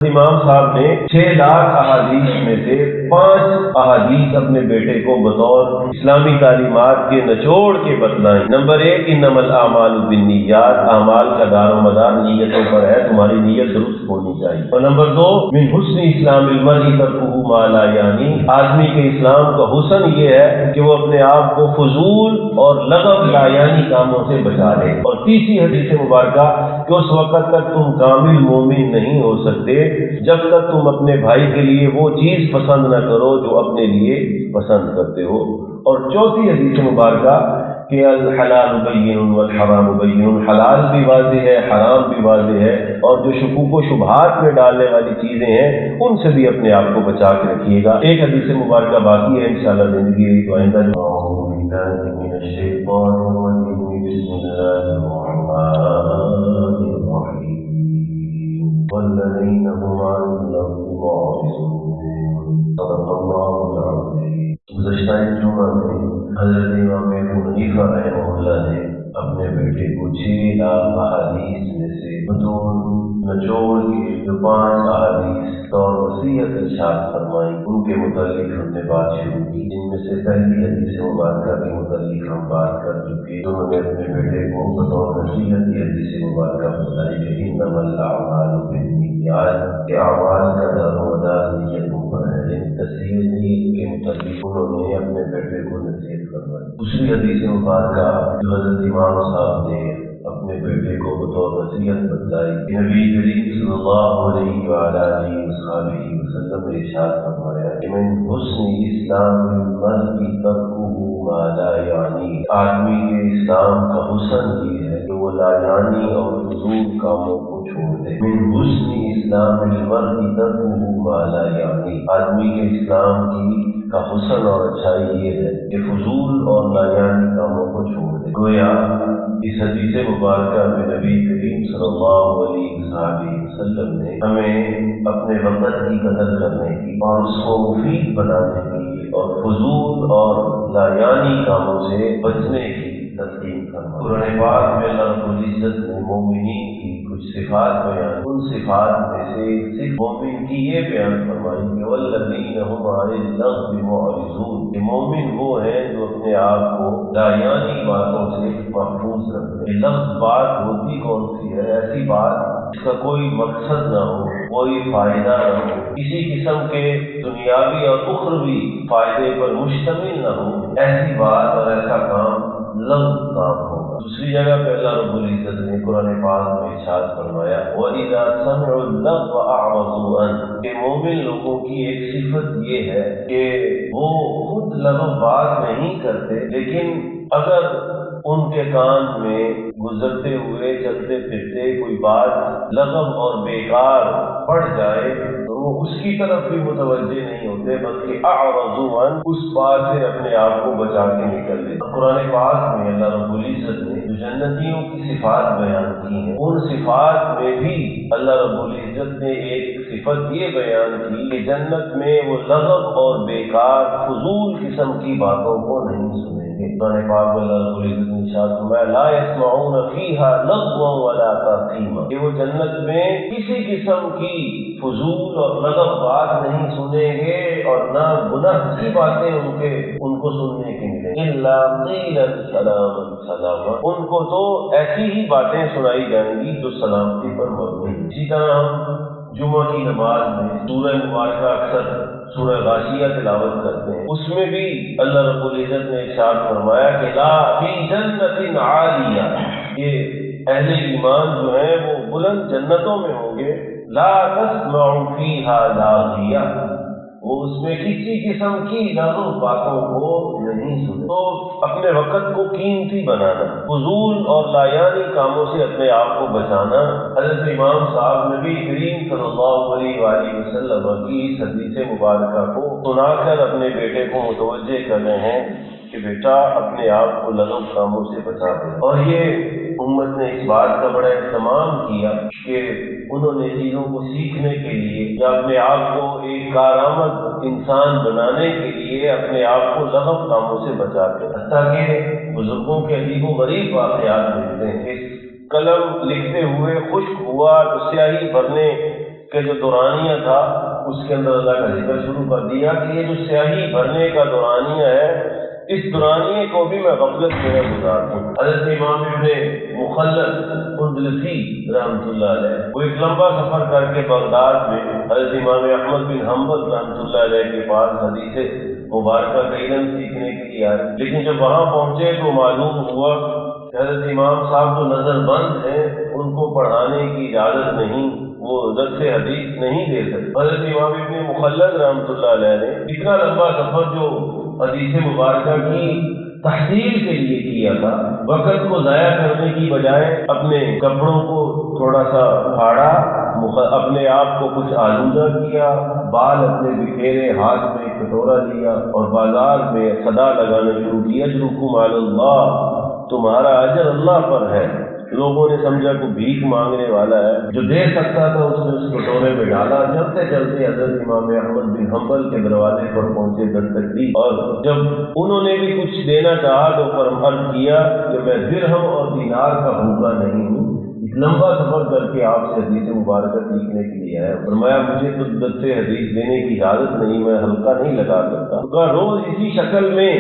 امام صاحب نے 6 لاکھ احادیث میں سے 5 احادیث اپنے بیٹے کو بطور اسلامی تعلیمات کے نچوڑ کے بتلائیں۔ نمبر 1، انما الاعمال بالنیات، اعمال کا دار و مدار نیتوں پر ہے، تمہاری نیت درست ہونی چاہیے۔ اور نمبر 2، من حسن اسلام المرء ترکہ ما لا یعنی، آدمی کے اسلام کا حسن یہ ہے کہ وہ اپنے آپ کو فضول اور لغو لا یعنی کاموں سے بچا لے۔ اور تیسری حدیث مبارکہ کہ اس وقت تک تم کامل مومن نہیں ہو سکتے جب تک تم اپنے بھائی کے لیے وہ چیز پسند نہ کرو جو اپنے لیے پسند کرتے ہو۔ اور چوتھی حدیث مبارکہ کہ الحلال بین والحرام بین، حلال بھی واضح ہے، حرام بھی واضح ہے، اور جو شکوک و شبہات میں ڈالنے والی چیزیں ہیں ان سے بھی اپنے آپ کو بچا کے رکھیے گا۔ ایک حدیث مبارکہ باقی ہے، انشاءاللہ زندگی رہی تو آئندہ من الشیطان الرجیم، بسم اللہ الرحمن الرحیم، والذین هم عن اللغو معرضون، صدق اللہ العظیم۔ گزشتہ جمعہ میں حضرت امام ابو حنیفہ رحمہ اللہ نے اپنے بیٹے کو 6 لاکھ احادیث میں سے نچوڑ کے جو 5 احادیث اور وصیت ارشاد فرمائی ان کے متعلق ہم نے بات شروع کی، جن میں سے پہلی حدیث مبارکہ کے متعلق ہم بات کر چکے، جو ہم نے اپنے بیٹے کو بطور وصیت کی حدیث مبارکہ بتائی کہ انما الاعمال بالنیات، کہ اعمال کا دار و مدار نیتوں پر ہے، یعنی تصحیح نیت کے متعلق انہوں نے اپنے بیٹے کو نصیحت فرمائی۔ دوسری حدیث مبارکہ جو حضرت امام صاحب نے اپنے بیٹے کو بطور وصیت بتلائی، نبی کریم صلی اللہ علیہ وآلہ وسلم نے ارشاد فرمایا کہ من حسن اسلام المرء ترکہ ما لا یعنی، آدمی کے اسلام کا حسن یہ ہے کہ وہ لا یعنی اور فضول کاموں کو چھوڑ دے۔ من حسن اسلام المرء ترکہ ما لا یعنی، آدمی کے اسلام کا حسن اور اچھائی یہ ہے کہ فضول اور لا یعنی کاموں کو چھوڑ دے۔ گویا اس حدیث مبارکہ میں نبی کریم صلی اللہ علیہ وسلم نے ہمیں اپنے وقت کی قدر کرنے کی اور اس کو مفید بنانے کی اور فضول اور لا یعنی کاموں سے بچنے کی تلقین فرمائی۔ قرآن پاک میں اللہ رب العزت نے مومنین کی کچھ صفات بیان، ان صفات میں سے صرف مومن کی یہ بیان فرمائی کہ والذین هم عن اللغو معرضون، کہ مومن وہ ہیں جو اپنے آپ کو لا یعنی باتوں سے محفوظ رکھتے ہیں۔ لفظ بات ہوتی کون سی ہے؟ ایسی بات اس کا کوئی مقصد نہ ہو، کوئی فائدہ نہ ہو، کسی قسم کے دنیاوی اور اخروی فائدے پر مشتمل نہ ہو، ایسی بات اور ایسا کام لغو کام ہوگا۔ دوسری جگہ پہ اللہ رب العزت نے قرآن پاک میں ارشاد فرمایا وَإِذَا سَمِعُوا اللَّغْوَ أَعْرَضُوا عَنْهُ، کہ مومن لوگوں کی ایک صفت یہ ہے کہ وہ خود لغو بات نہیں کرتے، لیکن اگر ان کے کان میں گزرتے ہوئے چلتے پھرتے کوئی بات لغو اور بیکار پڑ جائے تو وہ اس کی طرف بھی متوجہ نہیں ہوتے، بلکہ اعرضوا عنہ، اس بات سے اپنے آپ کو بچا کے نکل لیتے۔ قرآن پاک میں اللہ رب العزت نے جو جنتیوں کی صفات بیان کی ہیں، ان صفات میں بھی اللہ رب العزت نے ایک صفت یہ بیان کی کہ جنت میں وہ لغو اور بیکار فضول قسم کی باتوں کو نہیں سنیں گے۔ قرآن پاک میں اللہ رب العزت نے ارشاد فرمایا لا يسمعون فيها لغوا ولا تأثیما، کہ وہ جنت میں کسی قسم کی فضول اور لغو بات نہیں سنیں گے اور نہ گناہ کی باتیں ان کو سننے کی ملیں، الا قیلا سلاما سلاما، ان کو تو ایسی ہی باتیں سنائی جائیں گی جو سلامتی پر مبنی۔ اسی طرح ہم جمعہ کی نماز میں سورہ مبارکہ اکثر سورہ غاشیہ تلاوت کرتے ہیں، اس میں بھی اللہ رب العزت نے ارشاد فرمایا کہ لا فی جنت عالیہ، یہ اہل ایمان جو ہیں وہ بلند جنتوں میں ہوں گے، لا تسمع فیہا لاغیہ، وہ اس میں کسی قسم کی لغو باتوں کو نہیں سنے۔ تو اپنے وقت کو قیمتی بنانا، فضول اور لا یعنی کاموں سے اپنے آپ کو بچانا، حضرت امام صاحب نبی کریم صلی اللہ علیہ وآلہ وسلم کی اس حدیث مبارکہ کو سنا کر اپنے بیٹے کو متوجہ کر رہے ہیں کہ بیٹا اپنے آپ کو لغو کاموں سے بچا دے۔ اور یہ امت نے اس بات کا بڑا اہتمام کیا کہ انہوں نے چیزوں کو سیکھنے کے لیے یا اپنے آپ کو ایک کارآمد انسان بنانے کے لیے اپنے آپ کو لغو کاموں سے بچا کے، حتیٰ کہ بزرگوں کے عجیب و غریب واقعات ملتے ہیں۔ قلم لکھتے ہوئے خشک ہوا تو سیاہی بھرنے کہ جو دورانیہ تھا اس کے اندر اللہ کا ذکر شروع کر دیا کہ یہ جو سیاہی بھرنے کا دورانیہ ہے، اس دورانیے کو بھی میں غفلت میں نہ گزار دوں۔ حضرت امام ابن مخلد اندلسی رحمۃ اللہ علیہ وہ ایک لمبا سفر کر کے بغداد میں حضرت امام احمد بن حنبل رحمۃ اللہ علیہ کے پاس حدیث مبارکہ کا علم سیکھنے کے لیے آئے، لیکن جب وہاں پہنچے تو معلوم ہوا کہ حضرت امام صاحب جو نظر بند ہیں ان کو پڑھانے کی اجازت نہیں، وہ درس حدیث نہیں دے سکتے۔ حضرت امام ابن مخلد رحمۃ اللہ علیہ نے اتنا لمبا سفر جو حدیث مبارکہ کی تحصیل کے لیے کیا تھا، وقت کو ضائع کرنے کی بجائے اپنے کپڑوں کو تھوڑا سا پھاڑا، اپنے آپ کو کچھ آلودہ کیا، بال اپنے بکھیرے، ہاتھ میں ایک کٹورا لیا اور بازار میں صدا لگانا شروع کیا، اجرکم علی اللہ، تمہارا اجر اللہ پر ہے۔ لوگوں نے سمجھا کہ بھیک مانگنے والا ہے، جو دے سکتا تھا اس نے اس کٹورے میں ڈالا۔ چلتے چلتے حضرت امام احمد بن حنبل کے دروازے پر پہنچے، دستک دی، اور جب انہوں نے بھی کچھ دینا چاہا تو عرض کیا کہ میں درہم اور دینار کا بھوکا نہیں ہوں، اس لمبا سفر کر کے آپ سے حدیث مبارکہ سیکھنے کے لیے آیا۔ فرمایا مجھے تو درس حدیث دینے کی اجازت نہیں، میں ہلکا نہیں لگا سکتا، تو کہا روز اسی شکل میں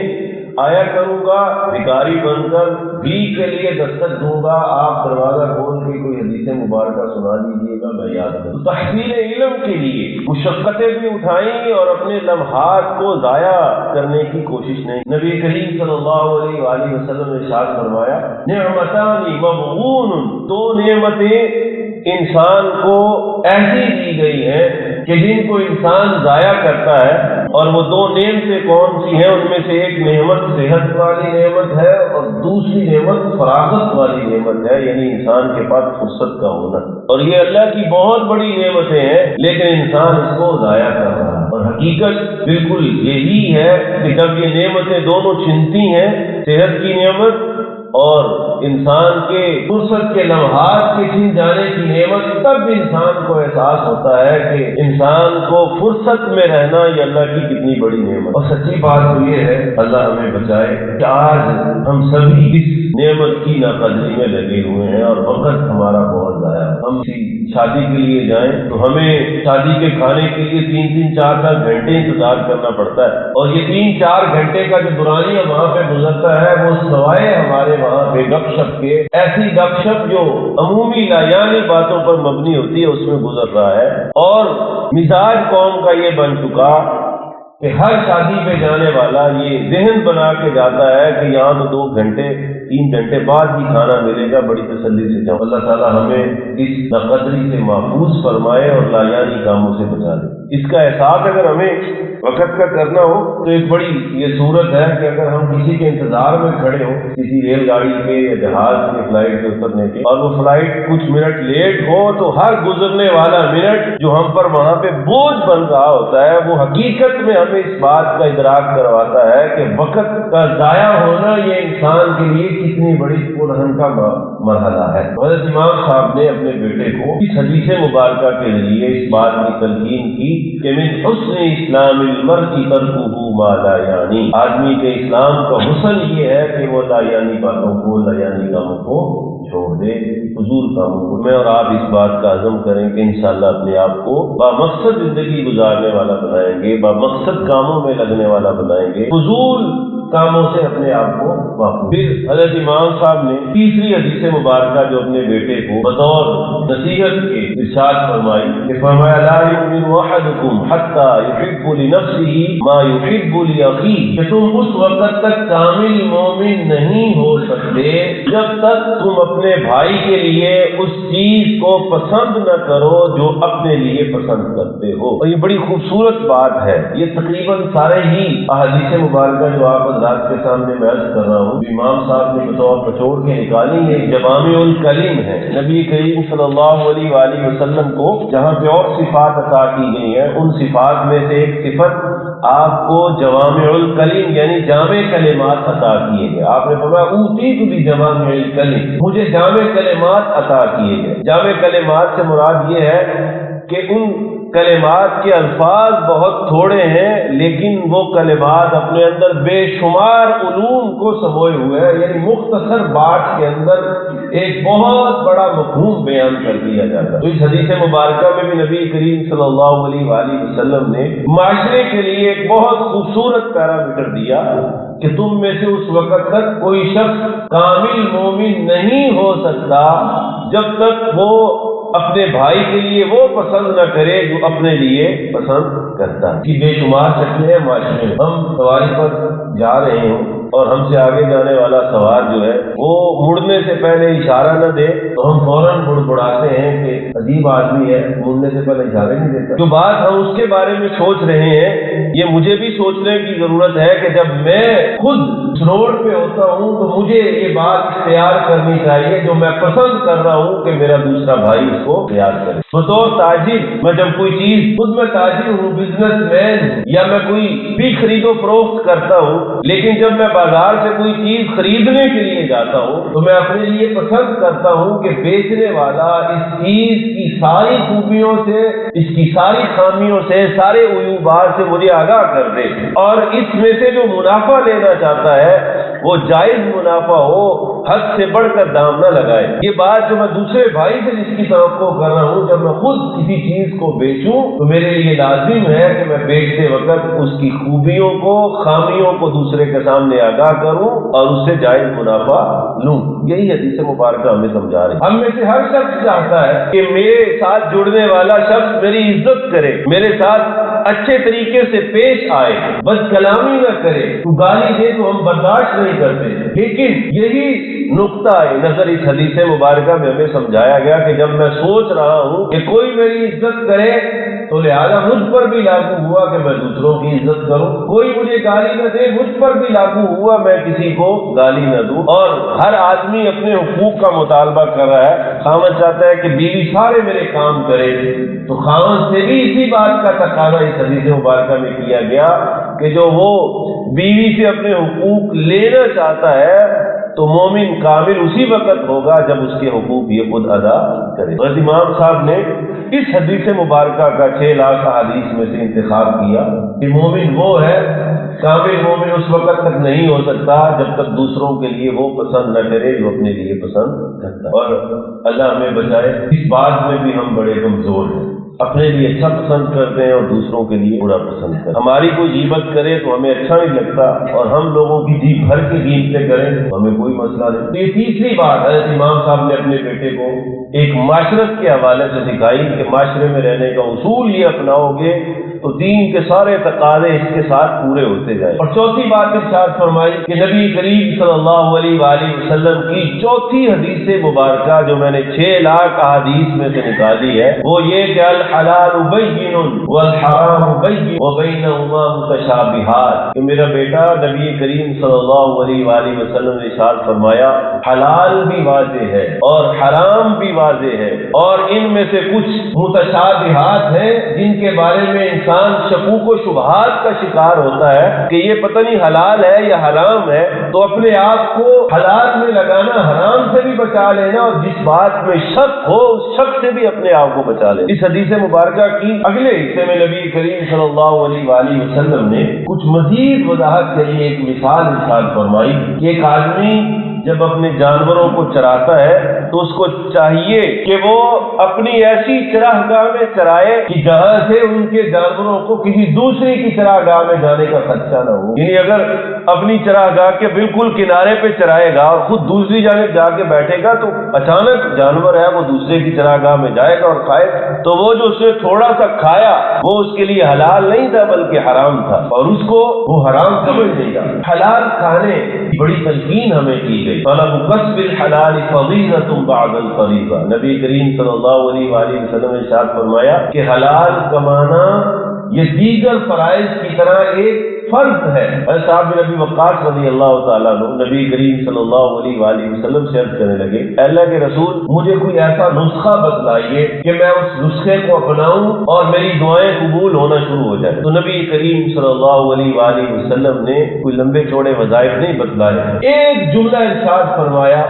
آیا کروں گا، بھکاری بن کر بھیک کے لیے دستک دوں گا، آپ دروازہ کھول کے کوئی حدیث مبارکہ سنا دیجیے گا، میں یاد کروں۔ تحصیل علم کے لیے مشقتیں بھی اٹھائیں اور اپنے لمحات کو ضائع کرنے کی کوشش نہیں۔ نبی کریم صلی اللہ علیہ وآلہ وسلم نے ارشاد فرمایا نعمتان مغبون، دو نعمتیں انسان کو ایسی دی گئی ہیں کہ جن کو انسان ضائع کرتا ہے، اور وہ دو نعمتیں کون سی ہیں؟ ان میں سے ایک نعمت صحت والی نعمت ہے اور دوسری نعمت فراغت والی نعمت ہے، یعنی انسان کے پاس فرصت کا ہونا، اور یہ اللہ کی بہت بڑی نعمتیں ہیں لیکن انسان اس کو ضائع کر رہا ہے۔ اور حقیقت بالکل یہی ہے کہ جب یہ نعمتیں دونوں چھنتی ہیں، صحت کی نعمت اور انسان کے فرصت کے لمحات کے چھن جانے کی نعمت، تب انسان کو احساس ہوتا ہے کہ انسان کو فرصت میں رہنا یہ اللہ کی کتنی بڑی نعمت۔ اور سچی بات تو یہ ہے، اللہ ہمیں بچائے کہ آج ہم سبھی اس نعمت کی ناقدری میں لگے ہوئے ہیں اور وقت ہمارا بہت ضائع ہے۔ ہم شادی کے لیے جائیں تو ہمیں شادی کے کھانے کے لیے 3-3 4-4 گھنٹے انتظار کرنا پڑتا ہے، اور یہ 3-4 گھنٹے کا جو دورانیہ وہاں پہ گزرتا ہے وہ سوائے ہمارے وہاں پہ گپ شپ کے، ایسی گپ شپ جو عمومی لایانی باتوں پر مبنی ہوتی ہے اس میں گزر رہا ہے۔ اور مزاج قوم کا یہ بن چکا کہ ہر شادی پہ جانے والا یہ ذہن بنا کے جاتا ہے کہ یہاں تو 2 گھنٹے 3 گھنٹے بعد ہی کھانا ملے گا، بڑی تسلی سے جاؤ۔ اللہ تعالیٰ ہمیں اس ناقدری سے محفوظ فرمائے اور لایانی کاموں سے بچا دے۔ اس کا احساس اگر ہمیں وقت کا کرنا ہو تو ایک بڑی یہ صورت ہے کہ اگر ہم کسی کے انتظار میں کھڑے ہوں، کسی ریل گاڑی کے یا جہاز کے فلائٹ کے اترنے کے، اور وہ فلائٹ کچھ منٹ لیٹ ہو تو ہر گزرنے والا منٹ جو ہم پر وہاں پہ بوجھ بن رہا ہوتا ہے، وہ حقیقت میں ہمیں اس بات کا ادراک کرواتا ہے کہ وقت کا ضائع ہونا یہ انسان کے لیے کتنی بڑی پرہن کا مرحلہ ہے۔ حضرت امام صاحب نے اپنے بیٹے کو اس حدیث مبارکہ کے ذریعے اس بات کی تلقین کی کہ من حسن اسلام المرء ترکہ ما لا یعنی، آدمی کے اسلام کا حسن یہ ہے کہ وہ لا یعنی باتوں کو، لا یعنی کاموں کو چھوڑ دے، فضول کاموں کو۔ میں اور آپ اس بات کا عزم کریں کہ انشاءاللہ اپنے آپ کو بامقصد زندگی گزارنے والا بنائیں گے، بامقصد کاموں میں لگنے والا بنائیں گے، فضول کاموں سے اپنے آپ کو محفوظ۔ پھر حضرت امام صاحب نے تیسری حدیث مبارکہ جو اپنے بیٹے کو بطور نصیحت کے ارشاد فرمائی کہ فرمایا لا یؤمن احدکم حتی یحب لنفسہ ما یحب لاخیہ، کہ تم اس وقت تک کامل مومن نہیں ہو سکتے جب تک تم اپنے بھائی کے لیے اس چیز کو پسند نہ کرو جو اپنے لیے پسند کرتے ہو۔ اور یہ بڑی خوبصورت بات ہے، یہ تقریباً سارے ہی احادیث مبارکہ جو آپ حضرات کے سامنے میں عرض کر رہا ہوں امام صاحب نے بطور نچوڑ کے نکالی ہے، جوامع الکلم ہے۔ نبی کریم صلی اللہ علیہ وآلہ وسلم کو جہاں پہ اور صفات عطا کی گئی ہیں، ان صفات میں سے ایک صفت آپ کو جوامع الکلم یعنی جامع کلمات عطا کیے گئے۔ آپ نے فرمایا اوتیت بجوامع الکلم، مجھے جامع کلمات عطا کیے گئے۔ جامع کلمات سے مراد یہ ہے کہ ان کلمات کے الفاظ بہت تھوڑے ہیں، لیکن وہ کلمات اپنے اندر بے شمار علوم کو سموئے ہوئے ہیں، یعنی مختصر بات کے اندر ایک بہت بڑا مفہوم بیان کر دیا جاتا ہے۔ تو اس حدیث مبارکہ میں بھی نبی کریم صلی اللہ علیہ وآلہ وسلم نے معاشرے کے لیے ایک بہت خوبصورت پیرامیٹر دیا کہ تم میں سے اس وقت تک کوئی شخص کامل مومن نہیں ہو سکتا جب تک وہ اپنے بھائی کے لیے وہ پسند نہ کرے جو اپنے لیے پسند کرتا ہے۔ کہ بے شمار شکلیں ہیں معاشرے میں، ہم سواری پر جا رہے ہوں اور ہم سے آگے جانے والا سوار جو ہے وہ مڑنے سے پہلے اشارہ نہ دے تو ہم فوراً بڑبڑاتے ہیں کہ عجیب آدمی ہے، مڑنے سے پہلے اشارہ نہیں دیتا۔ جو بات ہم اس کے بارے میں سوچ رہے ہیں، یہ مجھے بھی سوچنے کی ضرورت ہے کہ جب میں خود روڈ پہ ہوتا ہوں تو مجھے یہ بات اختیار کرنی چاہیے جو میں پسند کر رہا ہوں کہ میرا دوسرا بھائی اس کو اختیار کرے۔ بطور تاجر میں جب کوئی چیز، خود میں تاجر ہوں، بزنس مین، یا میں کوئی بھی خرید و فروخت کرتا ہوں، لیکن جب میں بازار سے کوئی چیز خریدنے کے لیے جاتا ہوں تو میں اپنے لیے پسند کرتا ہوں کہ بیچنے والا اس چیز کی ساری خوبیوں سے، اس کی ساری خامیوں سے، سارے عیوبات سے مجھے آگاہ کر دے، اور اس میں سے جو منافع لینا چاہتا ہے وہ جائز منافع ہو، حد سے بڑھ کر دام نہ لگائے۔ یہ بات جو میں دوسرے بھائی سے جس کی توقع کر رہا ہوں، جب میں خود کسی چیز کو بیچوں تو میرے لیے لازم ہے کہ میں بیچتے وقت اس کی خوبیوں کو، خامیوں کو دوسرے کے سامنے آگاہ کروں اور اس سے جائز منافع لوں۔ یہی حدیث مبارکہ ہمیں سمجھا رہی ہے۔ ہم میں سے ہر شخص چاہتا ہے کہ میرے ساتھ جڑنے والا شخص میری عزت کرے، میرے ساتھ اچھے طریقے سے پیش آئے، بد کلامی نہ کرے، تو گالی دے تو ہم برداشت نہیں کرتے۔ لیکن یہی نقطہ نظر اس حدیث مبارکہ میں ہمیں سمجھایا گیا کہ جب میں سوچ رہا ہوں کہ کوئی میری عزت کرے تو لہذا مجھ پر بھی لاگو ہوا کہ میں دوسروں کی عزت کروں، کوئی مجھے گالی نہ دے، مجھ پر بھی لاگو ہوا میں کسی کو گالی نہ دوں۔ اور ہر آدمی اپنے حقوق کا مطالبہ کر رہا ہے، خاوند چاہتا ہے کہ بیوی سارے میرے کام کرے، تو خاوند سے بھی اسی بات کا تقاضا اس حدیث مبارکہ میں کیا گیا کہ جو وہ بیوی سے اپنے حقوق لینا چاہتا ہے تو مومن کامل اسی وقت ہوگا جب اس کے حقوق یہ خود ادا کرے۔ حضرت امام صاحب نے اس حدیث مبارکہ کا 6 لاکھ احادیث میں سے انتخاب کیا کہ مومن وہ ہے، کامل مومن اس وقت تک نہیں ہو سکتا جب تک دوسروں کے لیے وہ پسند نہ کرے جو اپنے لیے پسند کرتا ہے۔ اور اللہ ہمیں بچائے، اس بات میں بھی ہم بڑے کمزور ہیں، اپنے لیے اچھا پسند کرتے ہیں اور دوسروں کے لیے برا پسند کرتے ہیں۔ ہماری کوئی غیبت کرے تو ہمیں اچھا نہیں لگتا، اور ہم لوگوں کی جی بھر کے غیبتیں کریں تو ہمیں کوئی مسئلہ نہیں۔ تو یہ تیسری بات حضرت امام صاحب نے اپنے بیٹے کو ایک معاشرت کے حوالے سے سکھائی کہ معاشرے میں رہنے کا اصول یہ اپناؤ گے تو دین کے سارے تقاضے اس کے ساتھ پورے ہوتے جائیں۔ اور چوتھی بات ارشاد فرمائی کہ نبی کریم صلی اللہ علیہ وآلہ وسلم کی چوتھی حدیث مبارکہ جو میں نے 6 لاکھ احادیث میں سے نکالی ہے وہ یہ کہ الحلال بین والحرام بین وبینہما متشابہات، کہ میرا بیٹا نبی کریم صلی اللہ علیہ وآلہ وسلم نے ارشاد فرمایا حلال بھی واضح ہے اور حرام بھی واضح ہے، اور ان میں سے کچھ متشابہات ہیں جن کے بارے میں انسان شکوک و شبہات کا شکار ہوتا ہے کہ یہ پتہ نہیں حلال ہے یا حرام ہے، تو اپنے آپ کو حلال میں لگانا، حرام سے بھی بچا لینا، اور جس بات میں شک ہو اس شک سے بھی اپنے آپ کو بچا لینا۔ اس حدیث مبارکہ کی اگلے حصے میں نبی کریم صلی اللہ علیہ وآلہ وسلم نے کچھ مزید وضاحت کے لیے ایک مثال ارشاد فرمائی کہ ایک آدمی جب اپنے جانوروں کو چراتا ہے تو اس کو چاہیے کہ وہ اپنی ایسی چراگاہ میں چرائے کہ جہاں سے ان کے جانوروں کو کسی دوسری کی چراگاہ میں جانے کا خدشہ نہ ہو۔ یعنی اگر اپنی چراگاہ کے بالکل کنارے پہ چرائے گا اور خود دوسری جانب جا کے بیٹھے گا تو اچانک جانور ہے وہ دوسرے کی چراگاہ میں جائے گا اور کھائے گا، تو وہ جو اس نے تھوڑا سا کھایا وہ اس کے لیے حلال نہیں تھا بلکہ حرام تھا، اور اس کو وہ حرام سمجھ لے گا۔ حلال کھانے کی بڑی تلقین ہمیں کی گئی۔ طلب کسب الحلال فضیلۃ بعد الفریضہ، نبی کریم صلی اللہ علیہ وآلہ وسلم نے ارشاد فرمایا کہ حلال کمانا یہ دیگر فرائض کی طرح ایک فرض ہے۔ صاحب بن ابی وقاص رضی اللہ تعالیٰ عنہ نبی کریم صلی اللہ علیہ وآلہ وسلم سے عرض کرنے لگے، اللہ کے رسول مجھے کوئی ایسا نسخہ بتلائیے کہ میں اس نسخے کو اپناؤں اور میری دعائیں قبول ہونا شروع ہو جائے۔ تو نبی کریم صلی اللہ علیہ وآلہ وسلم نے کوئی لمبے چوڑے وظائف نہیں بتلائے، ایک جملہ ارشاد فرمایا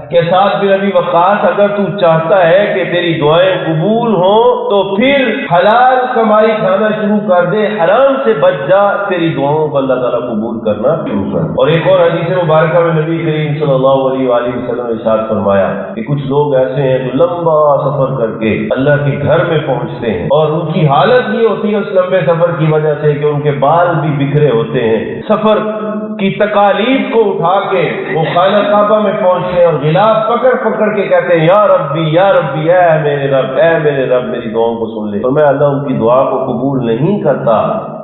کہ سعد بن ابی وقاص اگر تو چاہتا ہے کہ تیری دعائیں قبول ہوں تو پھر حلال کمائی کھانا شروع کر دے، حرام سے بچ جا، تیری دعاؤں کو اللہ تعالیٰ قبول کرنا شروع کر۔ اور ایک اور حدیث مبارکہ میں نبی کریم صلی اللہ علیہ وآلہ وسلم نے ارشاد فرمایا کہ کچھ لوگ ایسے ہیں جو لمبا سفر کر کے اللہ کے گھر میں پہنچتے ہیں اور ان کی حالت یہ ہوتی ہے اس لمبے سفر کی وجہ سے کہ ان کے بال بھی بکھرے ہوتے ہیں، سفر کی تکالیف کو اٹھا کے وہ خانہ کعبہ میں پہنچتے ہیں اور غلاف پکڑ پکڑ کے کہتے ہیں یا ربی اے میرے رب میری دعاؤں کو سن لے۔ تو میں اللہ ان کی دعا کو قبول نہیں کرتا،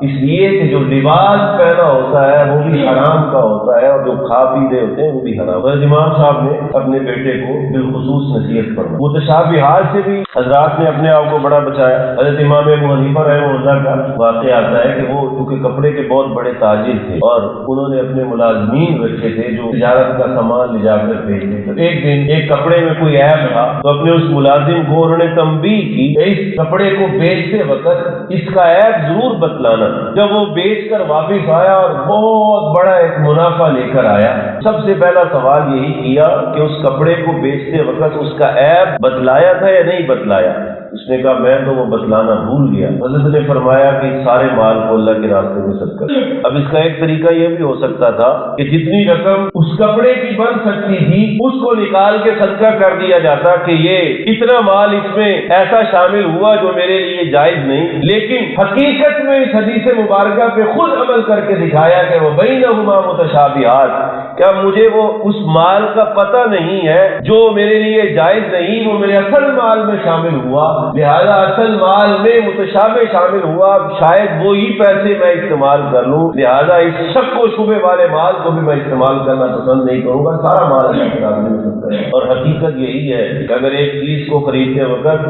اس لیے کہ جو لباس پہنا ہوتا ہے وہ بھی حرام کا ہوتا ہے اور جو کھا پی رہے ہوتے ہیں وہ بھی حرام۔ حضرت امام صاحب نے اپنے بیٹے کو بالخصوص نصیحت فرمائی۔ متشابہات سے بھی حضرات نے اپنے آپ کو بڑا بچایا۔ حضرت امام ابو حنیفہ رحمہ اللہ کا واقعہ آتا ہے کہ وہ چونکہ کپڑے کے بہت بڑے تاجر تھے اور انہوں نے اپنے ملازمین رکھے تھے جو تجارت کا سامان لے جا کر بیچتے تھے۔ ایک دن ایک کپڑے میں کوئی عیب تھا تو اپنے اس ملازم کو انہوں نے تنبیہ کی کہ اس کپڑے کو بیچتے وقت اس کا عیب ضرور بتلانا۔ جب وہ بیچ کر واپس آیا اور بہت بڑا ایک منافع لے کر آیا، سب سے پہلا سوال یہی کیا کہ اس کپڑے کو بیچتے وقت اس کا عیب بتلایا تھا یا نہیں بتلایا؟ اس نے کہا میں تو وہ بتلانا بھول گیا۔ حضرت نے فرمایا کہ سارے مال کو اللہ کے راستے میں صدقہ کر۔ اب اس کا ایک طریقہ یہ بھی ہو سکتا تھا کہ جتنی رقم اس کپڑے کی بن سکتی تھی اس کو نکال کے صدقہ کر دیا جاتا کہ یہ اتنا مال اس میں ایسا شامل ہوا جو میرے لیے جائز نہیں، لیکن حقیقت میں اس حدیث مبارکہ پہ خود عمل کر کے دکھایا کہ وہ بینہما متشابہات، کیا مجھے وہ اس مال کا پتہ نہیں ہے جو میرے لیے جائز نہیں وہ میرے اصل مال میں شامل ہوا، لہذا اصل مال میں متشابہ شامل ہوا، شاید وہی پیسے میں استعمال کر لوں، لہذا اس شک و شبے والے مال کو بھی میں استعمال کرنا پسند نہیں کروں گا، سارا مال اللہ کے راستے میں صدقہ ہے۔ اور حقیقت یہی ہے کہ اگر ایک چیز کو خریدتے وقت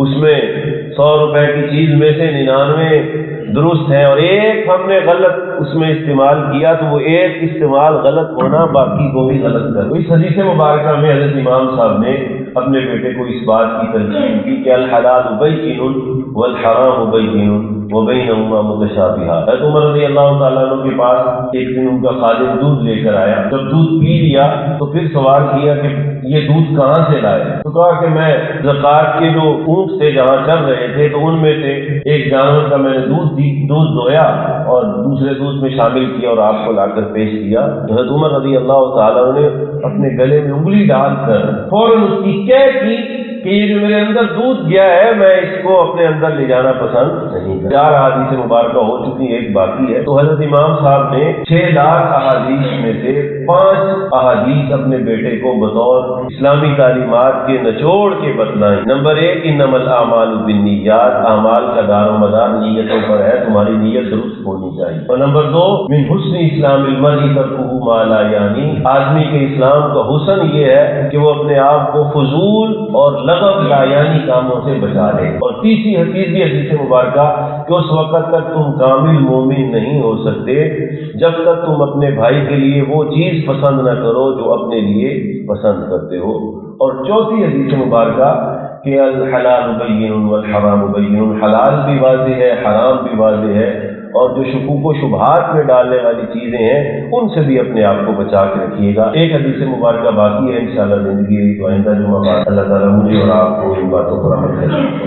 اس میں 100 روپے کی چیز میں سے 99 درست ہیں اور ایک ہم نے غلط اس میں استعمال کیا تو وہ ایک استعمال غلط ہونا باقی کو بھی غلط کر۔ اس حدیث مبارکہ میں حضرت امام صاحب نے اپنے بیٹے کو اس بات کی تلقین کی کہ الحلال بین والحرام بین وبینہما متشابہات۔ حضرت عمر رضی اللہ تعالیٰ عنہ کے پاس ایک دن ان کا خادم دودھ لے کر آیا، جب دودھ پی لیا تو پھر سوال کیا کہ یہ دودھ کہاں سے لائے؟ تو کہا کہ میں زکوٰۃ کے جو اونٹ سے جہاں چل رہے تھے تو ان میں سے ایک جانور کا میں نے دودھ دھویا اور دوسرے دودھ میں شامل کیا اور آپ کو لا کر پیش کیا۔ حضرت عمر رضی اللہ تعالیٰ نے اپنے گلے میں انگلی ڈال کر فوراً اس کی کہہ کی کہ یہ جو میرے اندر دودھ گیا ہے میں اس کو اپنے اندر لے جانا پسند نہیں کرتا۔ 4 احادیث مبارکہ ہو چکی، ایک باقی ہے۔ تو حضرت امام صاحب نے 6 لاکھ احادیث میں سے 5 احادیث اپنے بیٹے کو بطور اسلامی تعلیمات کے نچوڑ کے بتلائیں۔ نمبر 1 انما الاعمال بالنیات، اعمال کا دار و مدار نیتوں پر ہے، تمہاری نیت درست ہونی چاہیے۔ اور نمبر 2 من حسن اسلام المرء ترکہ ما لا یعنی، آدمی کے اسلام کا حسن یہ ہے کہ وہ اپنے آپ کو فضول اور لغو لا یعنی کاموں سے بچا لے۔ اور تیسری حدیث مبارکہ کہ اس وقت تک تم کامل مومن نہیں ہو سکتے جب تک تم اپنے بھائی کے لیے وہ چیز پسند نہ کرو جو اپنے لیے پسند کرتے ہو۔ اور چوتھی حدیث مبارکہ کہ الحلال بین والحرام بین، حلال بھی واضح ہے حرام بھی واضح ہے، اور جو شکوک و شبہات میں ڈالنے والی چیزیں ہیں ان سے بھی اپنے آپ کو بچا کے رکھیے گا۔ ایک حدیث مبارکہ باقی ہے انشاءاللہ زندگی تو آئندہ جمعہ بعد اللہ تعالیٰ مجھے اور آپ کو ان باتوں پر عمل کرے۔